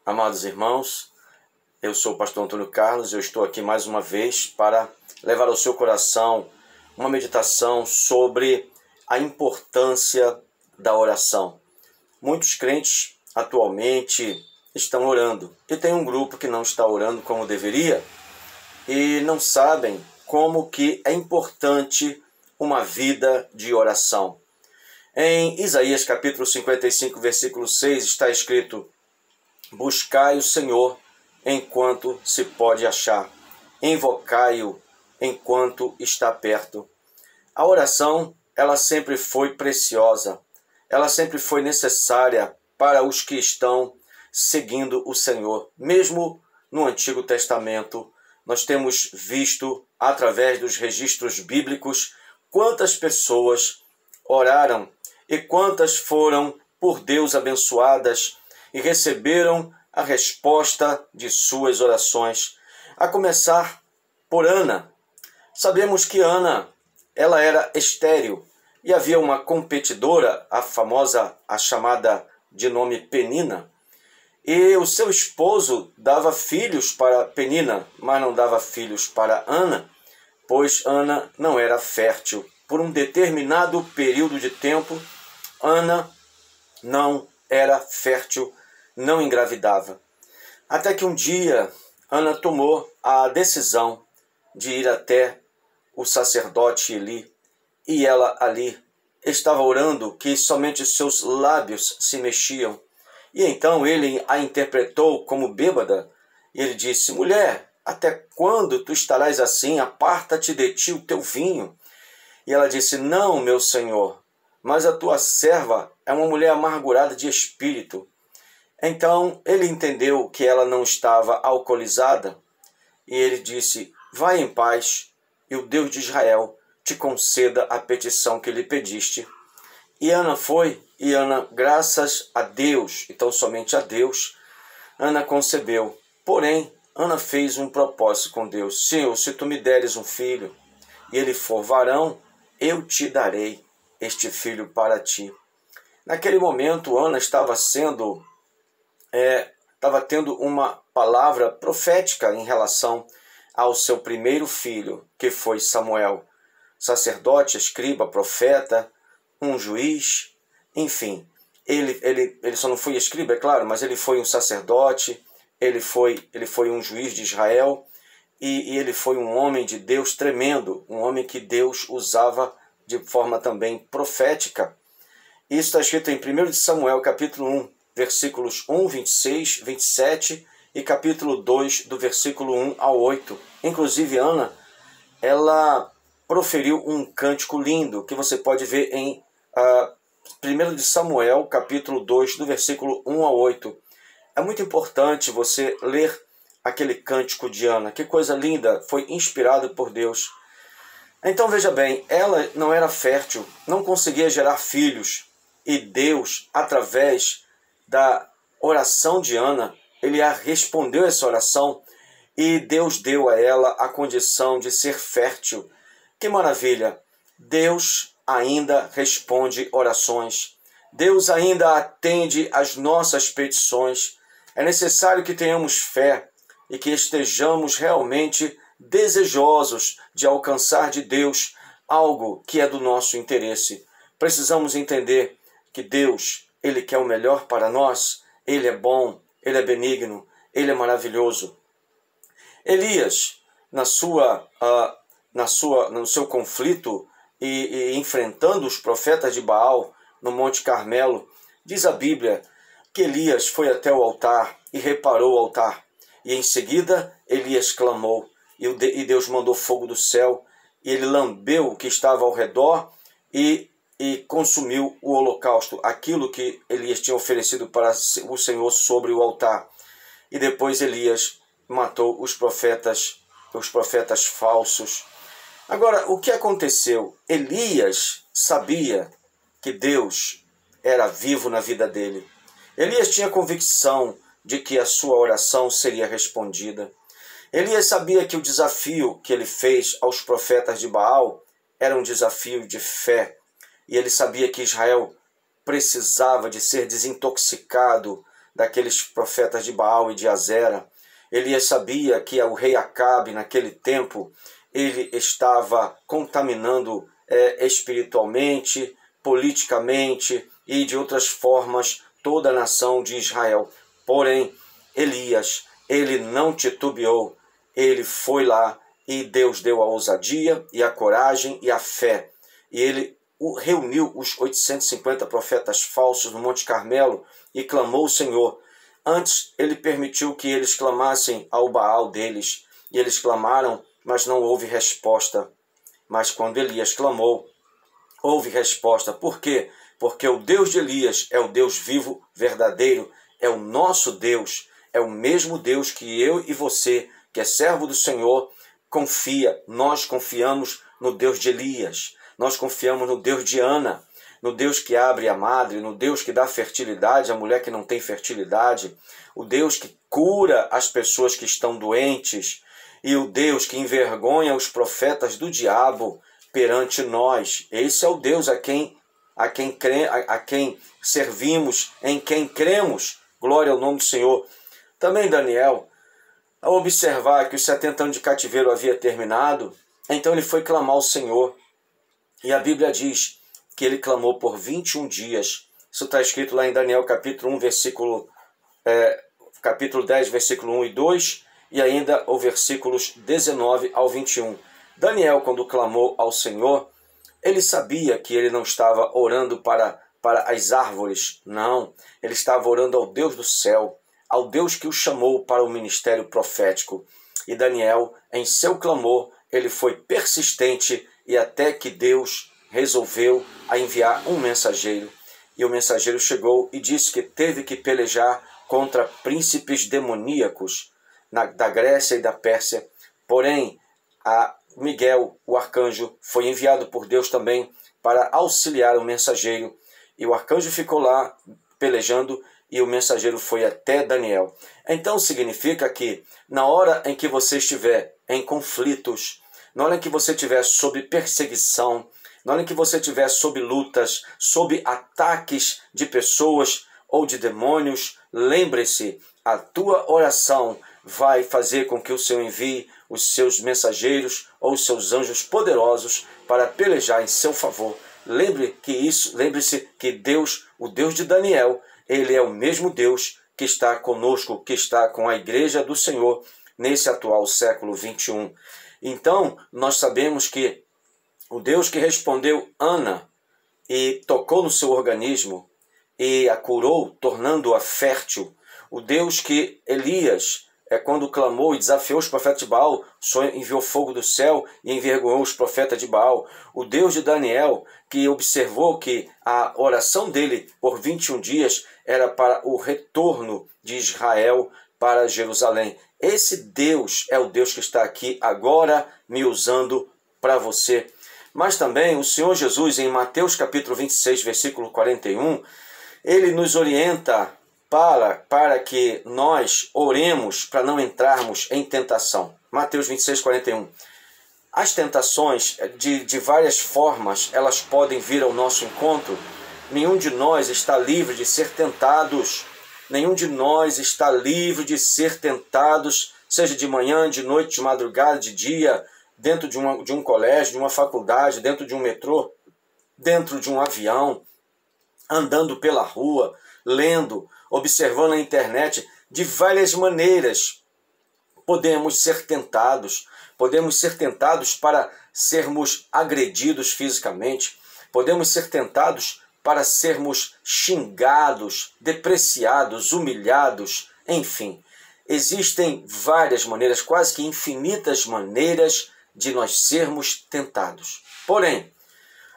Amados irmãos, eu sou o pastor Antônio Carlos e eu estou aqui mais uma vez para levar ao seu coração uma meditação sobre a importância da oração. Muitos crentes atualmente estão orando e tem um grupo que não está orando como deveria e não sabem como que é importante uma vida de oração. Em Isaías capítulo 55, versículo 6 está escrito: buscai o Senhor enquanto se pode achar, invocai-o enquanto está perto. A oração, ela sempre foi preciosa, ela sempre foi necessária para os que estão seguindo o Senhor. Mesmo no Antigo Testamento, nós temos visto, através dos registros bíblicos, quantas pessoas oraram e quantas foram por Deus abençoadas e receberam a resposta de suas orações. A começar por Ana. Sabemos que Ana, ela era estéril e havia uma competidora, a chamada de nome Penina, e o seu esposo dava filhos para Penina, mas não dava filhos para Ana, pois Ana não era fértil. Por um determinado período de tempo, Ana não era fértil, não engravidava. Até que um dia Ana tomou a decisão de ir até o sacerdote Eli, e ela ali estava orando que somente seus lábios se mexiam. E então ele a interpretou como bêbada, e ele disse: mulher, até quando tu estarás assim? Aparta-te de ti o teu vinho. E ela disse: não, meu senhor, mas a tua serva é uma mulher amargurada de espírito. Então ele entendeu que ela não estava alcoolizada, e ele disse: vai em paz, e o Deus de Israel te conceda a petição que lhe pediste. E Ana foi, e Ana, graças a Deus, então somente a Deus, Ana concebeu. Porém, Ana fez um propósito com Deus: Senhor, se tu me deres um filho, e ele for varão, eu te darei este filho para ti. Naquele momento, Ana estava tendo uma palavra profética em relação ao seu primeiro filho, que foi Samuel, sacerdote, escriba, profeta, um juiz, enfim. Ele só não foi escriba, é claro, mas ele foi um sacerdote, ele foi um juiz de Israel, e ele foi um homem de Deus tremendo, um homem que Deus usava de forma também profética. Isso está escrito em 1 Samuel, capítulo 1, versículos 1, 26, 27 e capítulo 2, do versículo 1 ao 8. Inclusive, Ana, ela proferiu um cântico lindo, que você pode ver em 1 Samuel, capítulo 2, do versículo 1 ao 8. É muito importante você ler aquele cântico de Ana. Que coisa linda, foi inspirado por Deus. Então veja bem, ela não era fértil, não conseguia gerar filhos, e Deus, através da oração de Ana, ele respondeu essa oração, e Deus deu a ela a condição de ser fértil. Que maravilha! Deus ainda responde orações, Deus ainda atende às nossas petições. É necessário que tenhamos fé e que estejamos realmente desejosos de alcançar de Deus algo que é do nosso interesse. Precisamos entender que Deus, ele quer o melhor para nós, ele é bom, ele é benigno, ele é maravilhoso. Elias, no seu conflito e enfrentando os profetas de Baal no Monte Carmelo, diz a Bíblia que Elias foi até o altar e reparou o altar. E em seguida Elias clamou, e Deus mandou fogo do céu, e ele lambeu o que estava ao redor e consumiu o holocausto, aquilo que Elias tinha oferecido para o Senhor sobre o altar. E depois Elias matou os profetas falsos. Agora, o que aconteceu? Elias sabia que Deus era vivo na vida dele. Elias tinha convicção de que a sua oração seria respondida. Elias sabia que o desafio que ele fez aos profetas de Baal era um desafio de fé. E ele sabia que Israel precisava de ser desintoxicado daqueles profetas de Baal e de Azera. Elias sabia que o rei Acabe, naquele tempo, ele estava contaminando espiritualmente, politicamente e de outras formas toda a nação de Israel. Porém, Elias, ele não titubeou, ele foi lá e Deus deu a ousadia e a coragem e a fé. E ele reuniu os 850 profetas falsos no Monte Carmelo e clamou ao Senhor. Antes, ele permitiu que eles clamassem ao Baal deles. E eles clamaram, mas não houve resposta. Mas quando Elias clamou, houve resposta. Por quê? Porque o Deus de Elias é o Deus vivo, verdadeiro, é o nosso Deus, é o mesmo Deus que eu e você, que é servo do Senhor, confia. Nós confiamos no Deus de Elias, nós confiamos no Deus de Ana, no Deus que abre a madre, no Deus que dá fertilidade à mulher que não tem fertilidade, o Deus que cura as pessoas que estão doentes e o Deus que envergonha os profetas do diabo perante nós. Esse é o Deus a quem servimos, em quem cremos. Glória ao nome do Senhor. Também Daniel, ao observar que os 70 anos de cativeiro havia terminado, então ele foi clamar ao Senhor. E a Bíblia diz que ele clamou por 21 dias. Isso está escrito lá em Daniel capítulo 1, capítulo 10, versículo 1 e 2, e ainda os versículos 19 ao 21. Daniel, quando clamou ao Senhor, ele sabia que ele não estava orando para as árvores, não. Ele estava orando ao Deus do céu, ao Deus que o chamou para o ministério profético. E Daniel, em seu clamor, ele foi persistente e até que Deus resolveu enviar um mensageiro. E o mensageiro chegou e disse que teve que pelejar contra príncipes demoníacos da Grécia e da Pérsia. Porém, Miguel, o arcanjo, foi enviado por Deus também para auxiliar o mensageiro. E o arcanjo ficou lá pelejando e o mensageiro foi até Daniel. Então significa que na hora em que você estiver em conflitos, na hora em que você estiver sob perseguição, na hora em que você estiver sob lutas, sob ataques de pessoas ou de demônios, lembre-se, a tua oração vai fazer com que o Senhor envie os seus mensageiros ou os seus anjos poderosos para pelejar em seu favor. Lembre-se que Deus, o Deus de Daniel, ele é o mesmo Deus que está conosco, que está com a igreja do Senhor nesse atual século 21. Então, nós sabemos que o Deus que respondeu Ana e tocou no seu organismo e a curou, tornando-a fértil, o Deus que Elias, quando clamou e desafiou os profetas de Baal, só enviou fogo do céu e envergonhou os profetas de Baal. O Deus de Daniel, que observou que a oração dele por 21 dias era para o retorno de Israel para Jerusalém. Esse Deus é o Deus que está aqui agora me usando para você. Mas também o Senhor Jesus, em Mateus capítulo 26, versículo 41, ele nos orienta para que nós oremos para não entrarmos em tentação. Mateus 26, 41. As tentações, de várias formas, elas podem vir ao nosso encontro. Nenhum de nós está livre de ser tentados. Nenhum de nós está livre de ser tentados, seja de manhã, de noite, de madrugada, de dia, dentro de um colégio, de uma faculdade, dentro de um metrô, dentro de um avião, andando pela rua, lendo, observando a internet. De várias maneiras podemos ser tentados para sermos agredidos fisicamente, podemos ser tentados para sermos xingados, depreciados, humilhados, enfim. Existem várias maneiras, quase que infinitas maneiras de nós sermos tentados. Porém,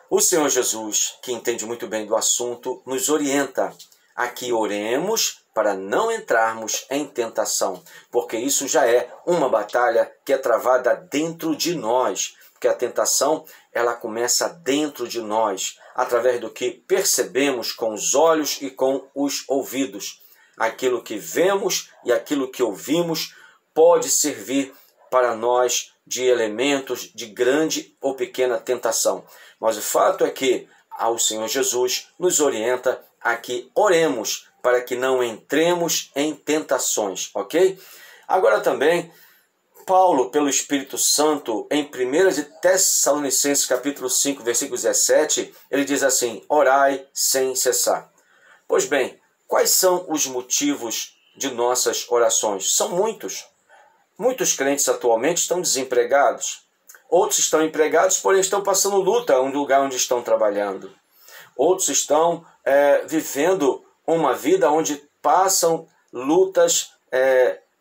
o Senhor Jesus, que entende muito bem do assunto, nos orienta a que oremos para não entrarmos em tentação, porque isso já é uma batalha que é travada dentro de nós, porque a tentação ela começa dentro de nós, através do que percebemos com os olhos e com os ouvidos. Aquilo que vemos e aquilo que ouvimos pode servir para nós de elementos de grande ou pequena tentação. Mas o fato é que o Senhor Jesus nos orienta a que oremos para que não entremos em tentações, ok? Agora também, Paulo, pelo Espírito Santo, em 1 de Tessalonicenses, capítulo 5, versículo 17, ele diz assim: orai sem cessar. Pois bem, quais são os motivos de nossas orações? São muitos. Muitos crentes atualmente estão desempregados. Outros estão empregados, porém estão passando luta no lugar onde estão trabalhando. Outros estão vivendo uma vida onde passam lutas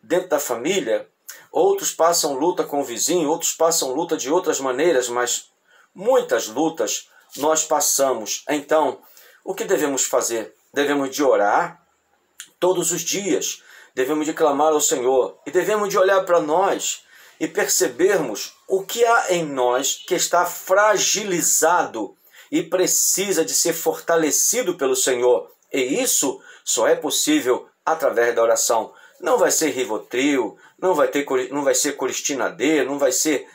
dentro da família. Outros passam luta com o vizinho, outros passam luta de outras maneiras, mas muitas lutas nós passamos. Então, o que devemos fazer? Devemos de orar todos os dias, devemos de clamar ao Senhor e devemos de olhar para nós e percebermos o que há em nós que está fragilizado e precisa de ser fortalecido pelo Senhor. E isso só é possível através da oração. Não vai ser Rivotril, não vai ser Coristina D, não vai ser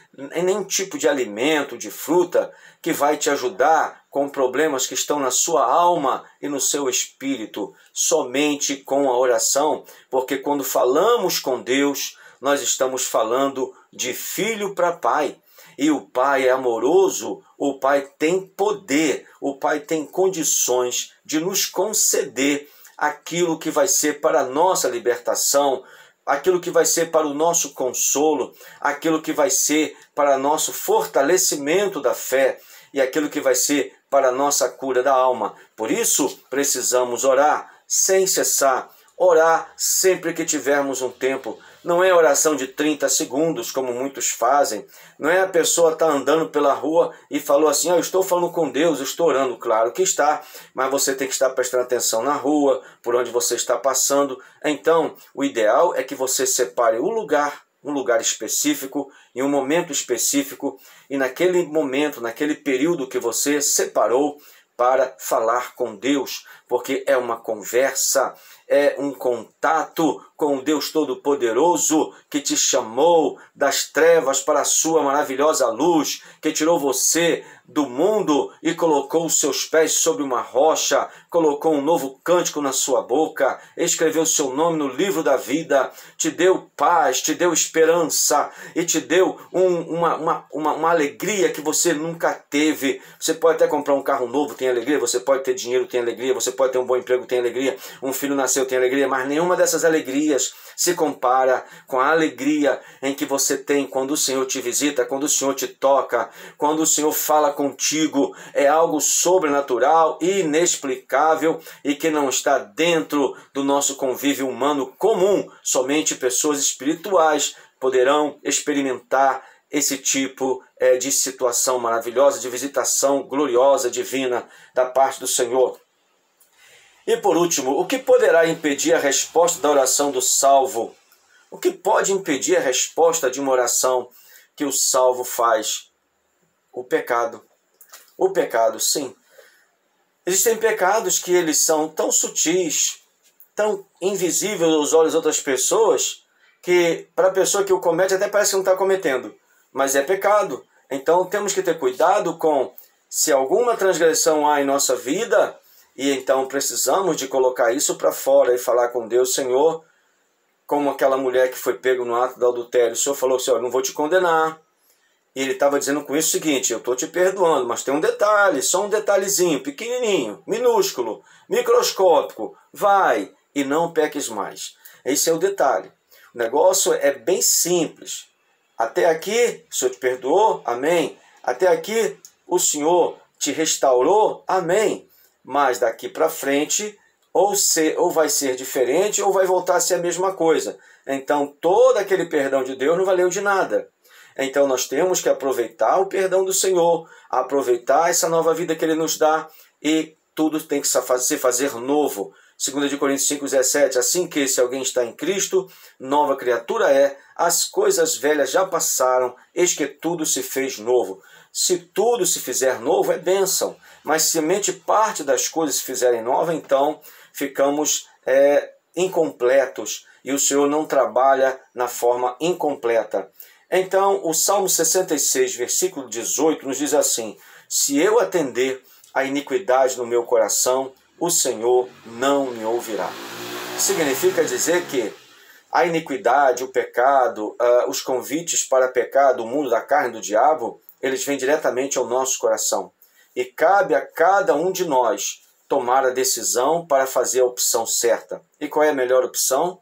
nenhum tipo de alimento, de fruta que vai te ajudar com problemas que estão na sua alma e no seu espírito. Somente com a oração, porque quando falamos com Deus, nós estamos falando de filho para pai. E o Pai é amoroso, o Pai tem poder, o Pai tem condições de nos conceder aquilo que vai ser para a nossa libertação, aquilo que vai ser para o nosso consolo, aquilo que vai ser para nosso fortalecimento da fé e aquilo que vai ser para a nossa cura da alma. Por isso, precisamos orar sem cessar, orar sempre que tivermos um tempo. Não é oração de 30 segundos, como muitos fazem. Não é a pessoa estar andando pela rua e falou assim: eu estou falando com Deus, eu estou orando. Claro que está, mas você tem que estar prestando atenção na rua, por onde você está passando. Então, o ideal é que você separe um lugar específico, em um momento específico, e naquele momento, naquele período que você separou para falar com Deus, porque é uma conversa, é um contato com o Deus Todo-Poderoso que te chamou das trevas para a sua maravilhosa luz, que tirou você do mundo e colocou os seus pés sobre uma rocha, colocou um novo cântico na sua boca, escreveu seu nome no livro da vida, te deu paz, te deu esperança e te deu uma alegria que você nunca teve. Você pode até comprar um carro novo, tem alegria, você pode ter dinheiro, tem alegria, você pode ter um bom emprego, tem alegria, um filho nasceu, tem alegria, mas nenhuma dessas alegrias se compara com a alegria em que você tem quando o Senhor te visita, quando o Senhor te toca, quando o Senhor fala contigo. É algo sobrenatural, inexplicável e que não está dentro do nosso convívio humano comum. Somente pessoas espirituais poderão experimentar esse tipo de situação maravilhosa, de visitação gloriosa, divina da parte do Senhor. E por último, o que poderá impedir a resposta da oração do salvo? O que pode impedir a resposta de uma oração que o salvo faz? O pecado. O pecado, sim. Existem pecados que eles são tão sutis, tão invisíveis aos olhos de outras pessoas, que para a pessoa que o comete até parece que não está cometendo, mas é pecado. Então temos que ter cuidado com se alguma transgressão há em nossa vida, e então precisamos de colocar isso para fora e falar com Deus: Senhor, como aquela mulher que foi pega no ato do adultério, o Senhor falou: Senhor, não vou te condenar. E ele estava dizendo com isso o seguinte: eu estou te perdoando, mas tem um detalhe, só um detalhezinho, pequenininho, minúsculo, microscópico, vai e não peques mais. Esse é o detalhe. O negócio é bem simples. Até aqui o Senhor te perdoou, amém. Até aqui o Senhor te restaurou, amém. Mas daqui para frente ou vai ser diferente ou vai voltar a ser a mesma coisa. Então todo aquele perdão de Deus não valeu de nada. Então nós temos que aproveitar o perdão do Senhor, aproveitar essa nova vida que Ele nos dá, e tudo tem que se fazer novo. 2 Coríntios 5,17, assim que se alguém está em Cristo, nova criatura é, as coisas velhas já passaram, eis que tudo se fez novo. Se tudo se fizer novo, é bênção, mas se somente parte das coisas se fizerem nova, então ficamos incompletos, e o Senhor não trabalha na forma incompleta. Então, o Salmo 66, versículo 18, nos diz assim: se eu atender a iniquidade no meu coração, o Senhor não me ouvirá. Significa dizer que a iniquidade, o pecado, os convites para pecado, o mundo da carne, do diabo, eles vêm diretamente ao nosso coração. E cabe a cada um de nós tomar a decisão para fazer a opção certa. E qual é a melhor opção?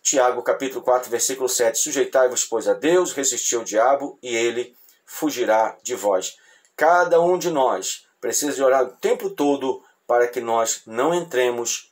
Tiago capítulo 4, versículo 7. Sujeitai-vos, pois, a Deus, resisti ao diabo, e ele fugirá de vós. Cada um de nós precisa de orar o tempo todo para que nós não entremos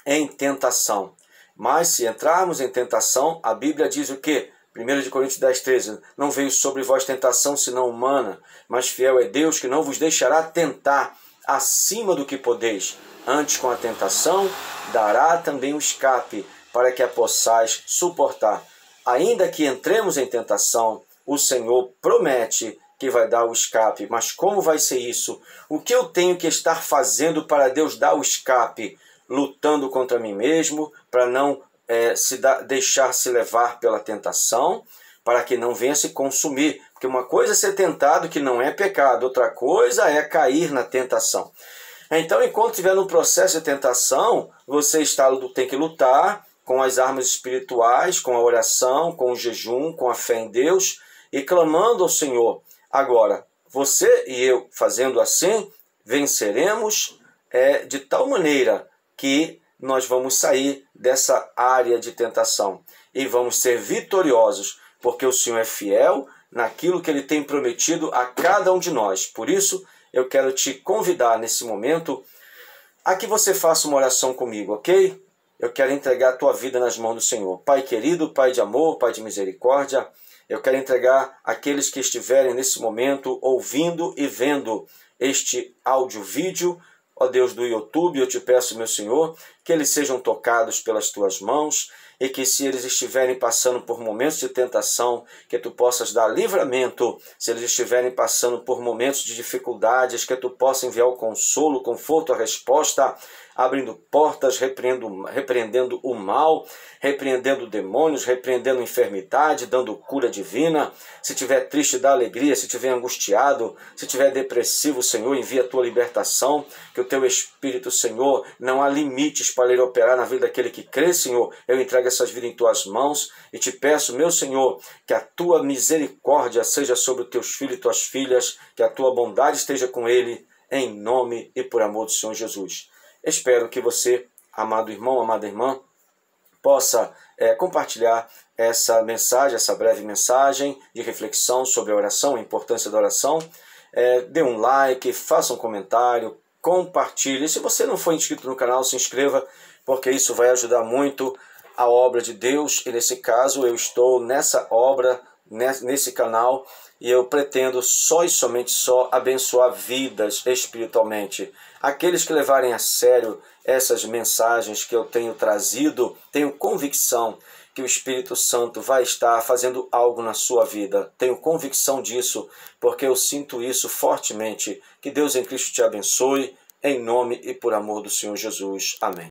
em tentação. Mas se entrarmos em tentação, a Bíblia diz o quê? 1 Coríntios 10, 13. Não veio sobre vós tentação senão humana, mas fiel é Deus que não vos deixará tentar acima do que podeis. Antes, com a tentação, dará também o escape, para que a possais suportar. Ainda que entremos em tentação, o Senhor promete que vai dar o escape. Mas como vai ser isso? O que eu tenho que estar fazendo para Deus dar o escape? Lutando contra mim mesmo, para não deixar se levar pela tentação, para que não venha se consumir. Porque uma coisa é ser tentado, que não é pecado, outra coisa é cair na tentação. Então, enquanto estiver no processo de tentação, você tem que lutar com as armas espirituais, com a oração, com o jejum, com a fé em Deus e clamando ao Senhor. Agora, você e eu fazendo assim, venceremos de tal maneira que nós vamos sair dessa área de tentação e vamos ser vitoriosos, porque o Senhor é fiel naquilo que Ele tem prometido a cada um de nós. Por isso, eu quero te convidar nesse momento a que você faça uma oração comigo, ok? Eu quero entregar a tua vida nas mãos do Senhor. Pai querido, Pai de amor, Pai de misericórdia, eu quero entregar aqueles que estiverem nesse momento ouvindo e vendo este áudio-vídeo, ó Deus do YouTube, eu te peço, meu Senhor, que eles sejam tocados pelas tuas mãos e que se eles estiverem passando por momentos de tentação, que tu possas dar livramento. Se eles estiverem passando por momentos de dificuldades, que tu possa enviar o consolo, o conforto, a resposta, abrindo portas, repreendendo o mal, repreendendo demônios, repreendendo enfermidade, dando cura divina. Se estiver triste, dá alegria. Se estiver angustiado, se estiver depressivo, Senhor, envia a tua libertação. Que o teu Espírito, Senhor, não há limites para ele operar na vida daquele que crê, Senhor. Eu entrego essas vidas em tuas mãos e te peço, meu Senhor, que a tua misericórdia seja sobre os teus filhos e tuas filhas, que a tua bondade esteja com ele, em nome e por amor do Senhor Jesus. Espero que você, amado irmão, amada irmã, possa compartilhar essa mensagem, essa breve mensagem de reflexão sobre a oração, a importância da oração. Dê um like, faça um comentário, compartilhe. Se você não for inscrito no canal, se inscreva, porque isso vai ajudar muito a obra de Deus. E nesse caso, eu estou nessa obra, nesse canal, e eu pretendo só e somente abençoar vidas espiritualmente. Aqueles que levarem a sério essas mensagens que eu tenho trazido, tenho convicção que o Espírito Santo vai estar fazendo algo na sua vida. Tenho convicção disso, porque eu sinto isso fortemente. Que Deus em Cristo te abençoe, em nome e por amor do Senhor Jesus. Amém.